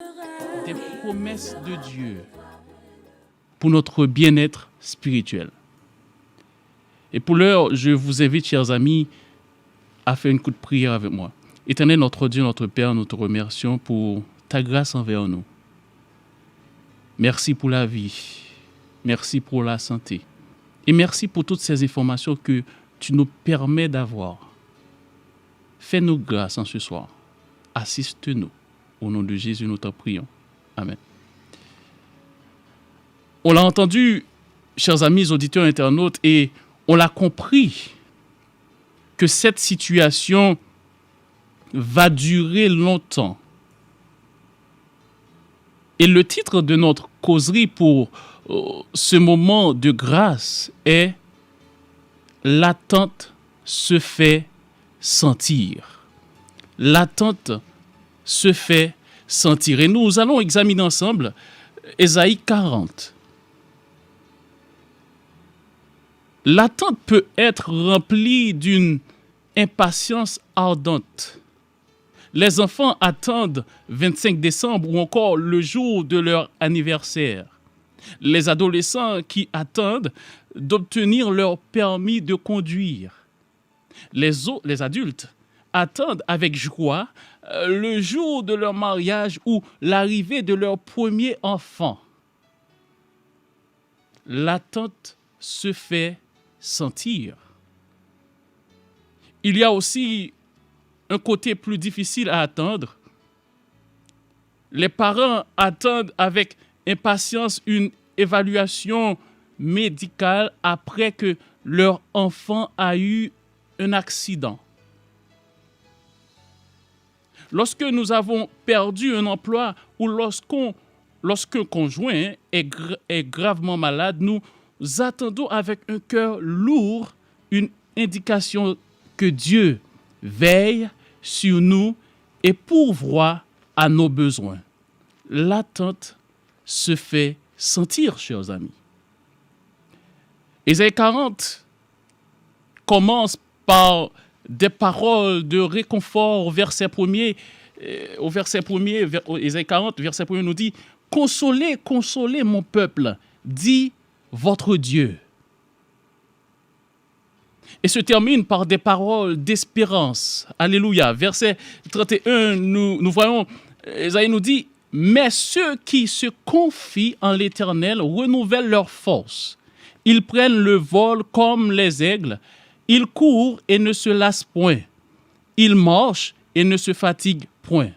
des promesses de Dieu pour notre bien-être spirituel. Et pour l'heure, je vous invite, chers amis, à faire une coup de prière avec moi. Éternel, notre Dieu, notre Père, nous te remercions pour ta grâce envers nous. Merci pour la vie. Merci pour la santé. Et merci pour toutes ces informations que tu nous permets d'avoir. Fais-nous grâce en ce soir. Assiste-nous. Au nom de Jésus, nous t'en prions. Amen. On l'a entendu, chers amis auditeurs internautes, et on l'a compris que cette situation va durer longtemps. Et le titre de notre causerie pour ce moment de grâce est « L'attente se fait sentir ». L'attente se fait sentir. Et nous allons examiner ensemble Ésaïe 40. L'attente peut être remplie d'une impatience ardente. Les enfants attendent 25 décembre ou encore le jour de leur anniversaire. Les adolescents qui attendent d'obtenir leur permis de conduire. Les adultes attendent avec joie le jour de leur mariage ou l'arrivée de leur premier enfant. L'attente se fait sentir. Il y a aussi un côté plus difficile à attendre. Les parents attendent avec impatience une évaluation médicale après que leur enfant a eu un accident. Lorsque nous avons perdu un emploi ou lorsqu'un conjoint est gravement malade, nous attendons avec un cœur lourd une indication que Dieu veille sur nous et pourvoit à nos besoins. L'attente se fait sentir, chers amis. Ésaïe 40 commence par des paroles de réconfort au verset 1er. Ésaïe 40, verset 1er nous dit « Consolez, consolez mon peuple, dit votre Dieu ». Et se termine par des paroles d'espérance. Alléluia. Verset 31, nous voyons, Ésaïe nous dit « Mais ceux qui se confient en l'Éternel renouvellent leur force. Ils prennent le vol comme les aigles. Ils courent et ne se lassent point. Ils marchent et ne se fatiguent point. »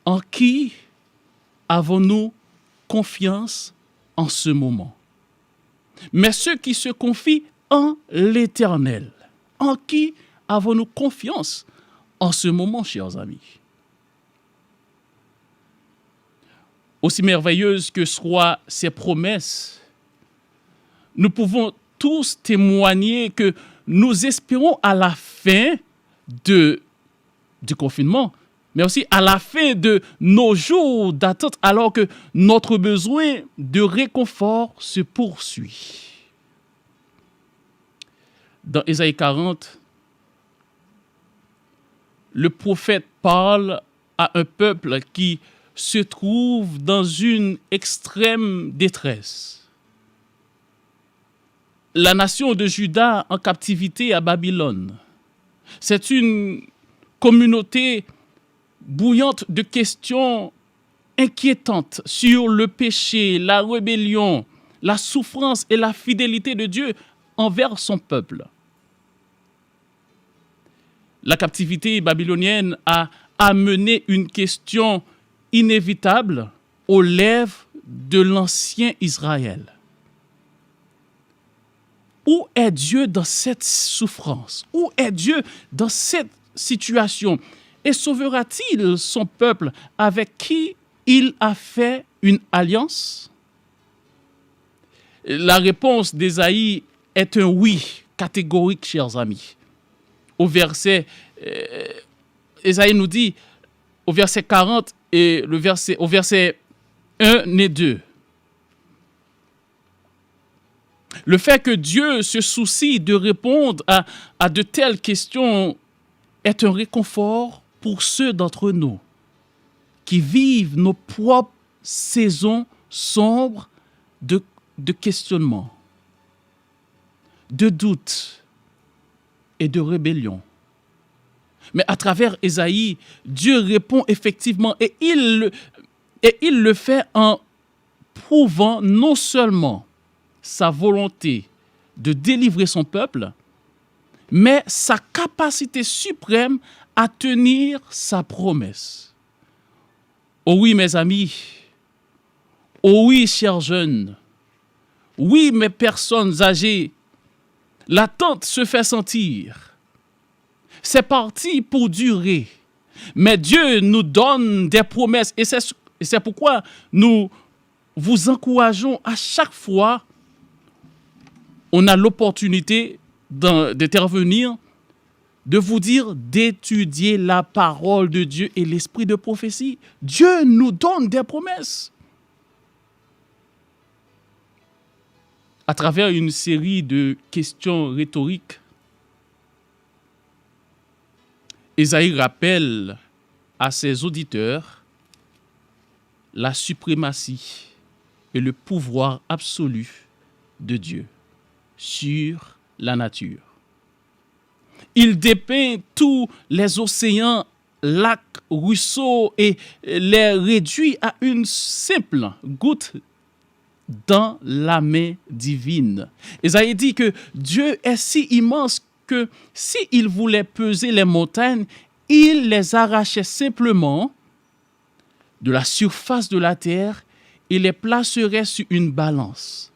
En qui avons-nous confiance en ce moment? Mais ceux qui se confient en l'Éternel, en qui avons-nous confiance en ce moment, chers amis? Aussi merveilleuses que soient ces promesses, nous pouvons tous témoigner que nous espérons à la fin du confinement, mais aussi à la fin de nos jours d'attente, alors que notre besoin de réconfort se poursuit. Dans Ésaïe 40, le prophète parle à un peuple qui se trouve dans une extrême détresse. La nation de Juda en captivité à Babylone, c'est une communauté bouillante de questions inquiétantes sur le péché, la rébellion, la souffrance et la fidélité de Dieu envers son peuple. La captivité babylonienne a amené une question inévitable aux lèvres de l'ancien Israël. Où est Dieu dans cette souffrance? Où est Dieu dans cette situation? Et sauvera-t-il son peuple avec qui il a fait une alliance? La réponse d'Ésaïe est un oui catégorique, chers amis. Au verset, Ésaïe nous dit, au verset 40 et au verset 1 et 2, le fait que Dieu se soucie de répondre à de telles questions est un réconfort pour ceux d'entre nous qui vivent nos propres saisons sombres de questionnement, de doute et de rébellion. Mais à travers Ésaïe, Dieu répond effectivement et il le fait en prouvant non seulement sa volonté de délivrer son peuple, mais sa capacité suprême à tenir sa promesse. Oh oui, mes amis, oh oui, chers jeunes, oui, mes personnes âgées, l'attente se fait sentir. C'est parti pour durer. Mais Dieu nous donne des promesses et c'est pourquoi nous vous encourageons à chaque fois on a l'opportunité d'intervenir, de vous dire d'étudier la parole de Dieu et l'esprit de prophétie. Dieu nous donne des promesses. À travers une série de questions rhétoriques, Ésaïe rappelle à ses auditeurs la suprématie et le pouvoir absolu de Dieu sur la nature. Il dépeint tous les océans, lacs, ruisseaux et les réduit à une simple goutte dans la main divine. Ésaïe dit que Dieu est si immense que s'il voulait peser les montagnes, il les arrachait simplement de la surface de la terre et les placerait sur une balance.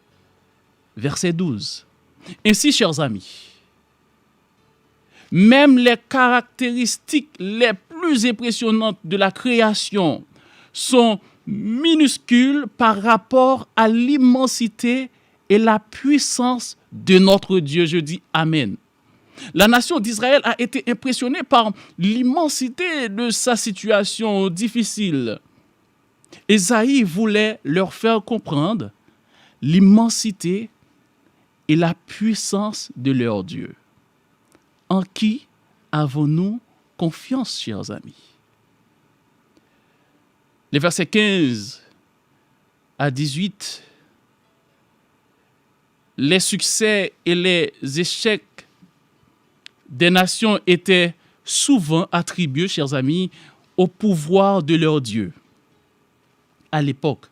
Verset 12. Ainsi, chers amis, même les caractéristiques les plus impressionnantes de la création sont minuscules par rapport à l'immensité et la puissance de notre Dieu. Je dis Amen. La nation d'Israël a été impressionnée par l'immensité de sa situation difficile. Ésaïe voulait leur faire comprendre l'immensité et la puissance de leur Dieu. En qui avons-nous confiance, chers amis? Les versets 15 à 18, les succès et les échecs des nations étaient souvent attribués, chers amis, au pouvoir de leur Dieu à l'époque.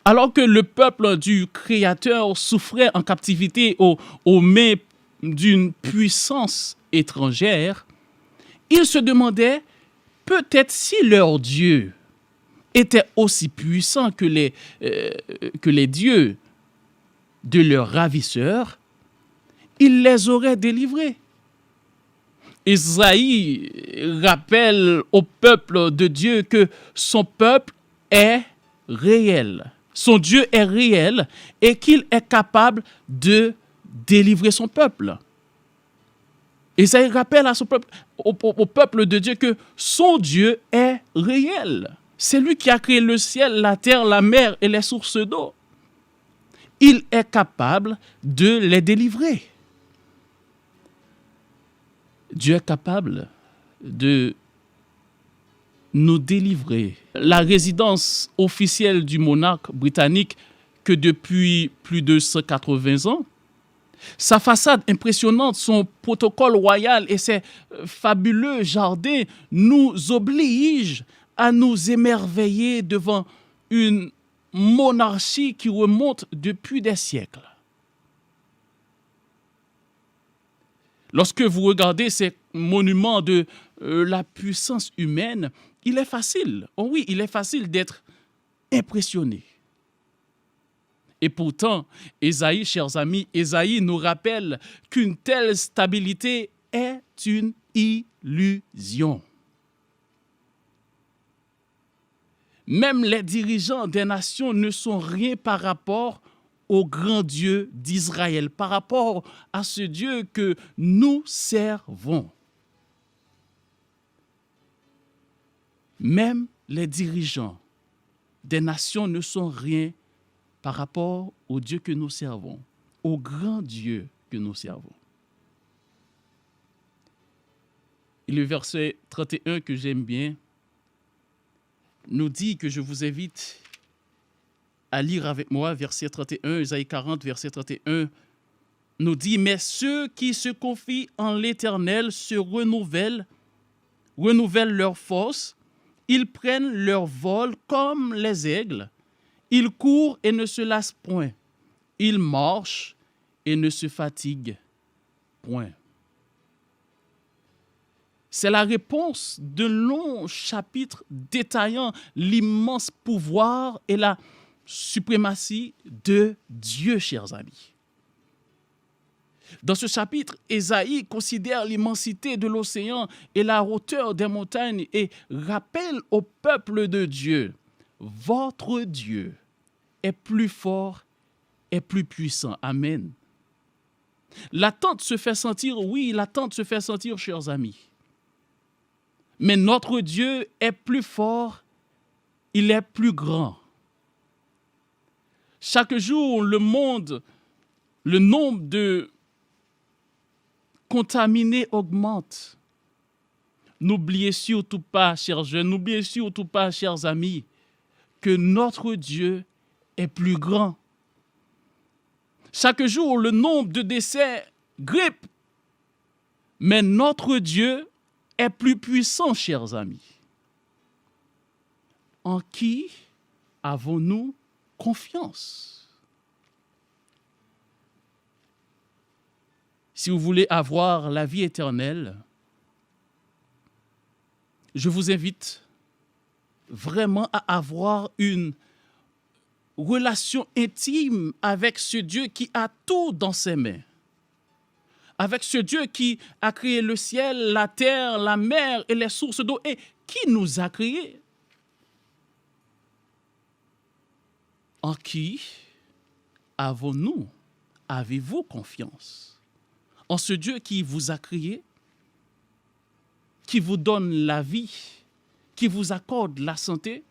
Alors que le peuple du Créateur souffrait en captivité aux mains d'une puissance étrangère, ils se demandaient peut-être si leur Dieu était aussi puissant que les dieux de leurs ravisseurs, il les aurait délivrés. Isaïe rappelle au peuple de Dieu que son peuple est réel. Son Dieu est réel et qu'il est capable de délivrer son peuple. Isaïe rappelle à son peuple, au peuple de Dieu que son Dieu est réel. C'est lui qui a créé le ciel, la terre, la mer et les sources d'eau. Il est capable de les délivrer. Dieu est capable de nous délivrer. La résidence officielle du monarque britannique, que depuis plus de 180 ans, sa façade impressionnante, son protocole royal et ses fabuleux jardins nous obligent à nous émerveiller devant une monarchie qui remonte depuis des siècles. Lorsque vous regardez ces monuments de la puissance humaine, il est facile, oh oui, il est facile d'être impressionné. Et pourtant, Ésaïe, chers amis, Ésaïe nous rappelle qu'une telle stabilité est une illusion. Même les dirigeants des nations ne sont rien par rapport au grand Dieu d'Israël, par rapport à ce Dieu que nous servons. Même les dirigeants des nations ne sont rien par rapport au Dieu que nous servons, au grand Dieu que nous servons. Et le verset 31 que j'aime bien, nous dit que je vous invite à lire avec moi verset 31, Isaïe 40, verset 31, nous dit « Mais ceux qui se confient en l'Éternel se renouvellent leur force, ils prennent leur vol comme les aigles, ils courent et ne se lassent point, ils marchent et ne se fatiguent point. » C'est la réponse de longs chapitres détaillant l'immense pouvoir et la suprématie de Dieu, chers amis. Dans ce chapitre, Ésaïe considère l'immensité de l'océan et la hauteur des montagnes et rappelle au peuple de Dieu, votre Dieu est plus fort et plus puissant. Amen. L'attente se fait sentir, oui, l'attente se fait sentir, chers amis. Mais notre Dieu est plus fort, il est plus grand. Chaque jour, le nombre de contaminés augmente. N'oubliez surtout pas, chers jeunes, n'oubliez surtout pas, chers amis, que notre Dieu est plus grand. Chaque jour, le nombre de décès grippe. Mais notre Dieu est plus puissant, chers amis. En qui avons-nous confiance? Si vous voulez avoir la vie éternelle, je vous invite vraiment à avoir une relation intime avec ce Dieu qui a tout dans ses mains. Avec ce Dieu qui a créé le ciel, la terre, la mer et les sources d'eau, et qui nous a créés. En qui avez-vous confiance? En ce Dieu qui vous a créé, qui vous donne la vie, qui vous accorde la santé?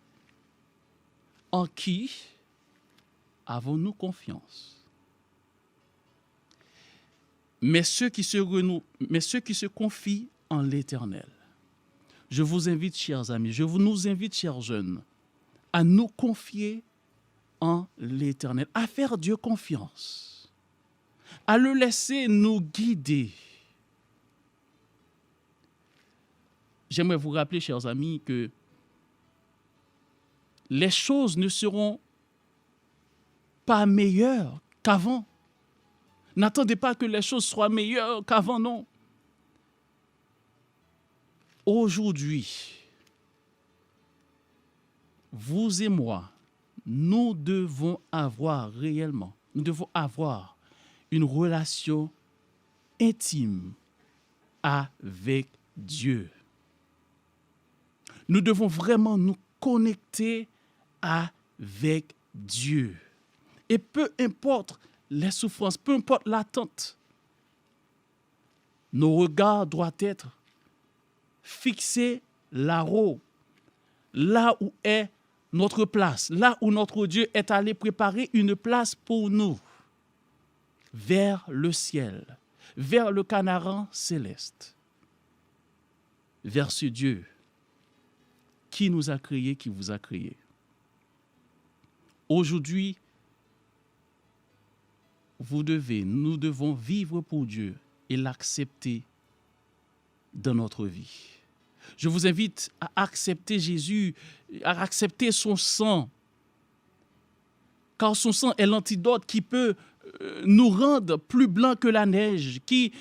En qui avons-nous confiance? Mais ceux qui se confient en l'Éternel, je vous invite, chers amis, nous invite, chers jeunes, à nous confier en l'Éternel, à faire Dieu confiance, à le laisser nous guider. J'aimerais vous rappeler, chers amis, que les choses ne seront pas meilleures qu'avant. N'attendez pas que les choses soient meilleures qu'avant, non. Aujourd'hui, vous et moi, nous devons avoir une relation intime avec Dieu. Nous devons vraiment nous connecter avec Dieu. Et peu importe les souffrances, peu importe l'attente, nos regards doivent être fixés là-haut, là où est notre place, là où notre Dieu est allé préparer une place pour nous, vers le ciel, vers le Canaan céleste, vers ce Dieu qui nous a créés, qui vous a créés. Aujourd'hui, nous devons vivre pour Dieu et l'accepter dans notre vie. Je vous invite à accepter Jésus, à accepter son sang, car son sang est l'antidote qui peut nous rendre plus blancs que la neige, qui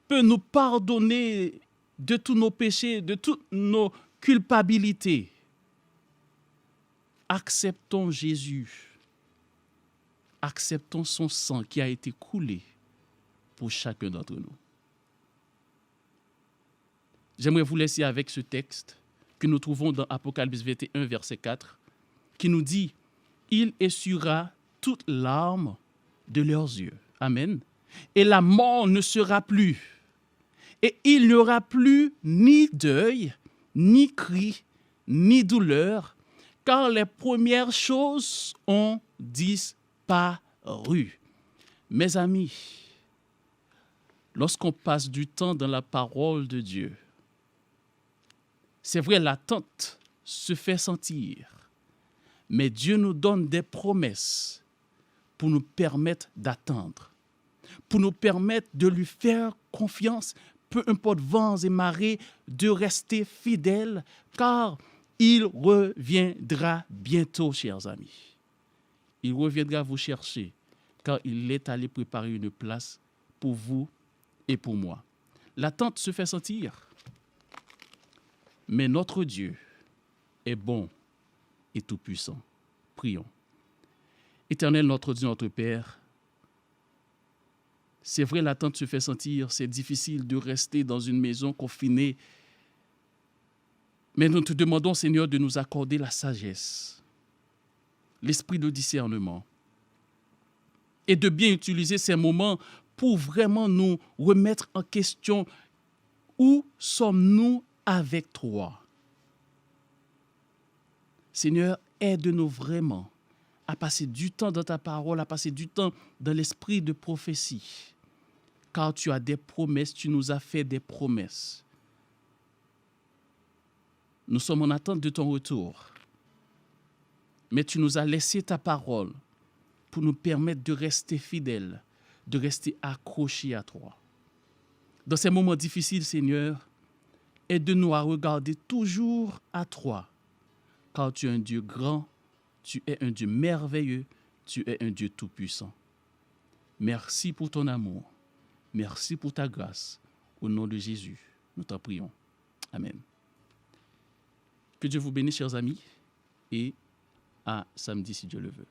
peut nous pardonner de tous nos péchés, de toutes nos culpabilités. Acceptons Jésus. Acceptons son sang qui a été coulé pour chacun d'entre nous. J'aimerais vous laisser avec ce texte que nous trouvons dans Apocalypse 21, verset 4, qui nous dit « Il essuiera toutes larmes de leurs yeux. » Amen. Et la mort ne sera plus. Et il n'y aura plus ni deuil, ni cri, ni douleur, car les premières choses ont disparu. Mes amis, lorsqu'on passe du temps dans la parole de Dieu, c'est vrai, l'attente se fait sentir, mais Dieu nous donne des promesses pour nous permettre d'attendre, pour nous permettre de lui faire confiance, peu importe vents et marées, de rester fidèles, car il reviendra bientôt, chers amis. Il reviendra vous chercher, car il est allé préparer une place pour vous et pour moi. L'attente se fait sentir, mais notre Dieu est bon et tout-puissant. Prions. Éternel, notre Dieu, notre Père, c'est vrai, l'attente se fait sentir, c'est difficile de rester dans une maison confinée, mais nous te demandons, Seigneur, de nous accorder la sagesse, l'esprit de discernement, et de bien utiliser ces moments pour vraiment nous remettre en question. Où sommes-nous avec toi? Seigneur, aide-nous vraiment à passer du temps dans ta parole, à passer du temps dans l'esprit de prophétie. Car tu as des promesses, tu nous as fait des promesses. Nous sommes en attente de ton retour. Mais tu nous as laissé ta parole pour nous permettre de rester fidèles, de rester accrochés à toi. Dans ces moments difficiles, Seigneur, aide-nous à regarder toujours à toi, car tu es un Dieu grand, tu es un Dieu merveilleux, tu es un Dieu tout-puissant. Merci pour ton amour, merci pour ta grâce. Au nom de Jésus, nous t'en prions. Amen. Que Dieu vous bénisse, chers amis, et à samedi si Dieu le veut.